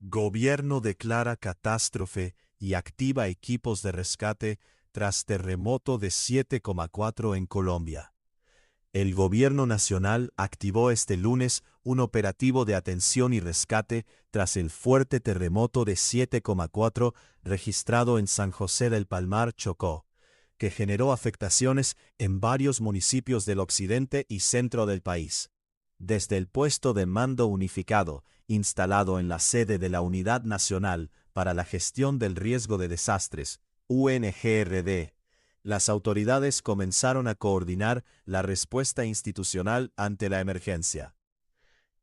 Gobierno declara catástrofe y activa equipos de rescate tras terremoto de 7,4 en Colombia. El Gobierno Nacional activó este lunes un operativo de atención y rescate tras el fuerte terremoto de 7,4 registrado en San José del Palmar, Chocó, que generó afectaciones en varios municipios del occidente y centro del país. Desde el puesto de mando unificado, instalado en la sede de la Unidad Nacional para la Gestión del Riesgo de Desastres, UNGRD, las autoridades comenzaron a coordinar la respuesta institucional ante la emergencia.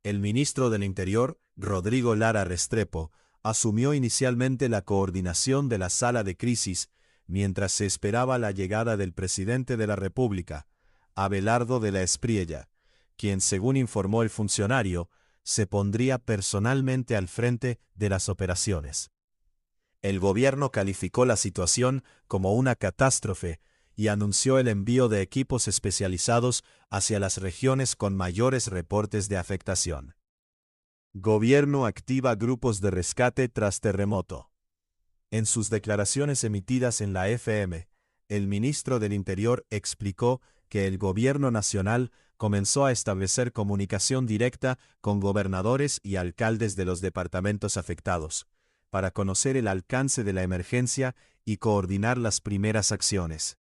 El ministro del Interior, Rodrigo Lara Restrepo, asumió inicialmente la coordinación de la sala de crisis mientras se esperaba la llegada del presidente de la República, Abelardo de la Espriella, quien, según informó el funcionario, se pondría personalmente al frente de las operaciones. El gobierno calificó la situación como una catástrofe y anunció el envío de equipos especializados hacia las regiones con mayores reportes de afectación. Gobierno activa grupos de rescate tras terremoto. En sus declaraciones emitidas en la FM, el ministro del Interior explicó que el Gobierno Nacional comenzó a establecer comunicación directa con gobernadores y alcaldes de los departamentos afectados, para conocer el alcance de la emergencia y coordinar las primeras acciones.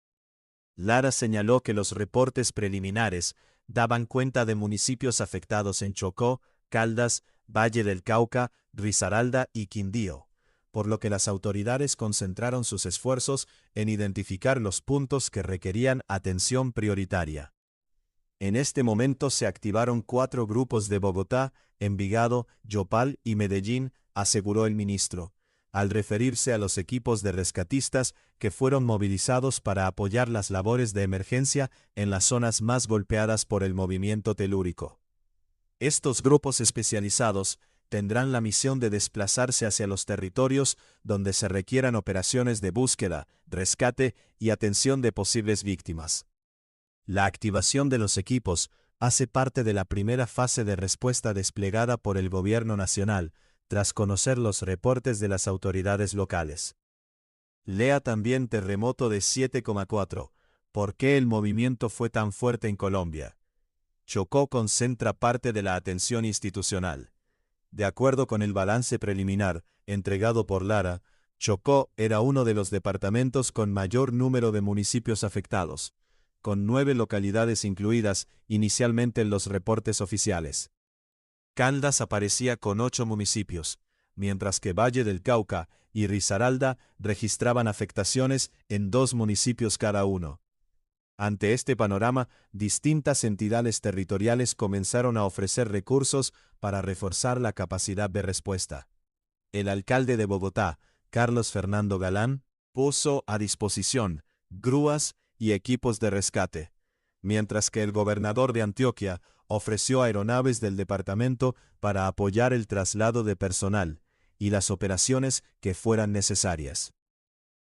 Lara señaló que los reportes preliminares daban cuenta de municipios afectados en Chocó, Caldas, Valle del Cauca, Risaralda y Quindío, por lo que las autoridades concentraron sus esfuerzos en identificar los puntos que requerían atención prioritaria. En este momento se activaron 4 grupos de Bogotá, Envigado, Yopal y Medellín, aseguró el ministro, al referirse a los equipos de rescatistas que fueron movilizados para apoyar las labores de emergencia en las zonas más golpeadas por el movimiento telúrico. Estos grupos especializados tendrán la misión de desplazarse hacia los territorios donde se requieran operaciones de búsqueda, rescate y atención de posibles víctimas. La activación de los equipos hace parte de la primera fase de respuesta desplegada por el Gobierno Nacional, tras conocer los reportes de las autoridades locales. Lea también terremoto de 7,4. ¿Por qué el movimiento fue tan fuerte en Colombia? Chocó concentra parte de la atención institucional. De acuerdo con el balance preliminar entregado por Lara, Chocó era uno de los departamentos con mayor número de municipios afectados, con 9 localidades incluidas inicialmente en los reportes oficiales. Caldas aparecía con 8 municipios, mientras que Valle del Cauca y Risaralda registraban afectaciones en 2 municipios cada uno. Ante este panorama, distintas entidades territoriales comenzaron a ofrecer recursos para reforzar la capacidad de respuesta. El alcalde de Bogotá, Carlos Fernando Galán, puso a disposición grúas y equipos de rescate, mientras que el gobernador de Antioquia ofreció aeronaves del departamento para apoyar el traslado de personal y las operaciones que fueran necesarias.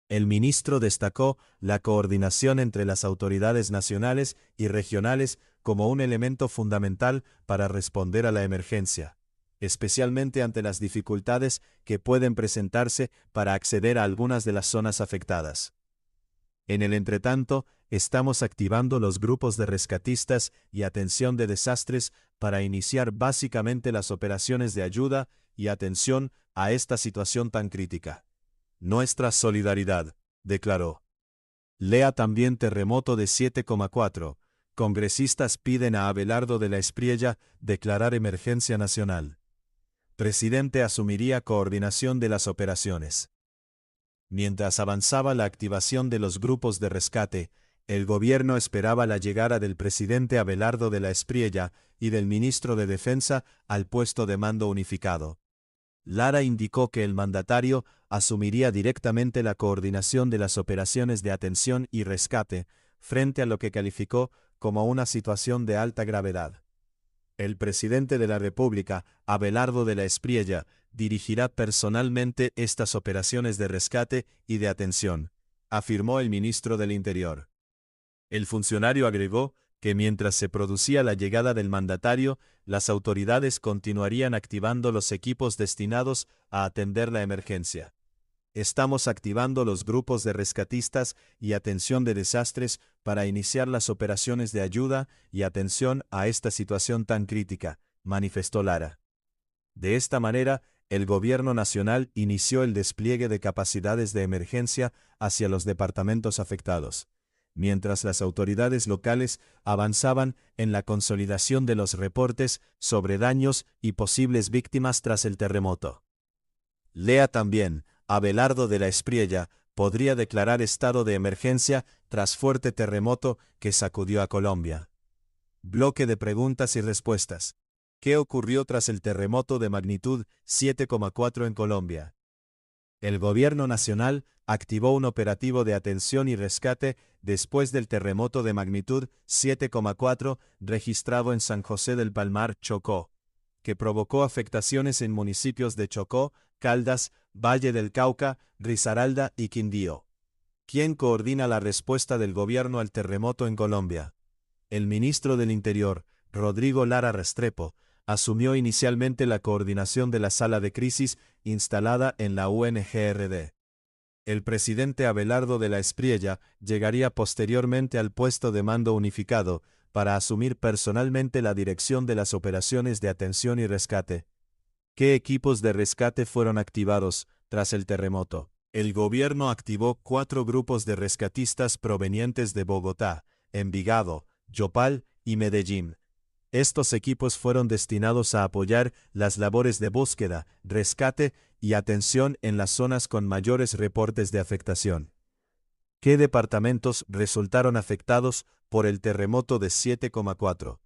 El ministro destacó la coordinación entre las autoridades nacionales y regionales como un elemento fundamental para responder a la emergencia, especialmente ante las dificultades que pueden presentarse para acceder a algunas de las zonas afectadas. En el entretanto, estamos activando los grupos de rescatistas y atención de desastres para iniciar básicamente las operaciones de ayuda y atención a esta situación tan crítica. Nuestra solidaridad, declaró. Lea también terremoto de 7,4. Congresistas piden a Abelardo de la Espriella declarar emergencia nacional. Presidente asumiría coordinación de las operaciones. Mientras avanzaba la activación de los grupos de rescate, el gobierno esperaba la llegada del presidente Abelardo de la Espriella y del ministro de Defensa al puesto de mando unificado. Lara indicó que el mandatario asumiría directamente la coordinación de las operaciones de atención y rescate frente a lo que calificó como una situación de alta gravedad. El presidente de la República, Abelardo de la Espriella, dirigirá personalmente estas operaciones de rescate y de atención, afirmó el ministro del Interior. El funcionario agregó que mientras se producía la llegada del mandatario, las autoridades continuarían activando los equipos destinados a atender la emergencia. Estamos activando los grupos de rescatistas y atención de desastres para iniciar las operaciones de ayuda y atención a esta situación tan crítica, manifestó Lara. De esta manera, el Gobierno Nacional inició el despliegue de capacidades de emergencia hacia los departamentos afectados, mientras las autoridades locales avanzaban en la consolidación de los reportes sobre daños y posibles víctimas tras el terremoto. Lea también, Abelardo de la Espriella podría declarar estado de emergencia tras fuerte terremoto que sacudió a Colombia. Bloque de preguntas y respuestas. ¿Qué ocurrió tras el terremoto de magnitud 7,4 en Colombia? El Gobierno Nacional activó un operativo de atención y rescate después del terremoto de magnitud 7,4 registrado en San José del Palmar, Chocó, que provocó afectaciones en municipios de Chocó, Caldas, Valle del Cauca, Risaralda y Quindío. ¿Quién coordina la respuesta del gobierno al terremoto en Colombia? El ministro del Interior, Rodrigo Lara Restrepo, asumió inicialmente la coordinación de la sala de crisis instalada en la UNGRD. El presidente Abelardo de la Espriella llegaría posteriormente al puesto de mando unificado para asumir personalmente la dirección de las operaciones de atención y rescate. ¿Qué equipos de rescate fueron activados tras el terremoto? El gobierno activó 4 grupos de rescatistas provenientes de Bogotá, Envigado, Yopal y Medellín. Estos equipos fueron destinados a apoyar las labores de búsqueda, rescate y atención en las zonas con mayores reportes de afectación. ¿Qué departamentos resultaron afectados por el terremoto de 7,4?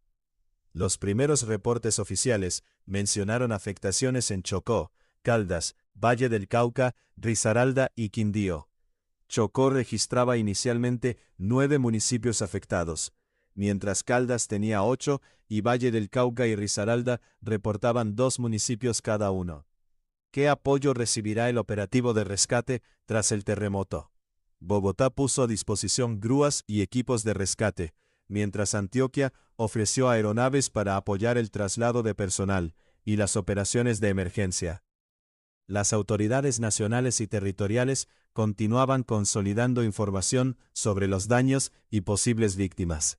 Los primeros reportes oficiales mencionaron afectaciones en Chocó, Caldas, Valle del Cauca, Risaralda y Quindío. Chocó registraba inicialmente 9 municipios afectados, mientras Caldas tenía 8 y Valle del Cauca y Risaralda reportaban 2 municipios cada uno. ¿Qué apoyo recibirá el operativo de rescate tras el terremoto? Bogotá puso a disposición grúas y equipos de rescate, mientras Antioquia ofreció aeronaves para apoyar el traslado de personal y las operaciones de emergencia. Las autoridades nacionales y territoriales continuaban consolidando información sobre los daños y posibles víctimas.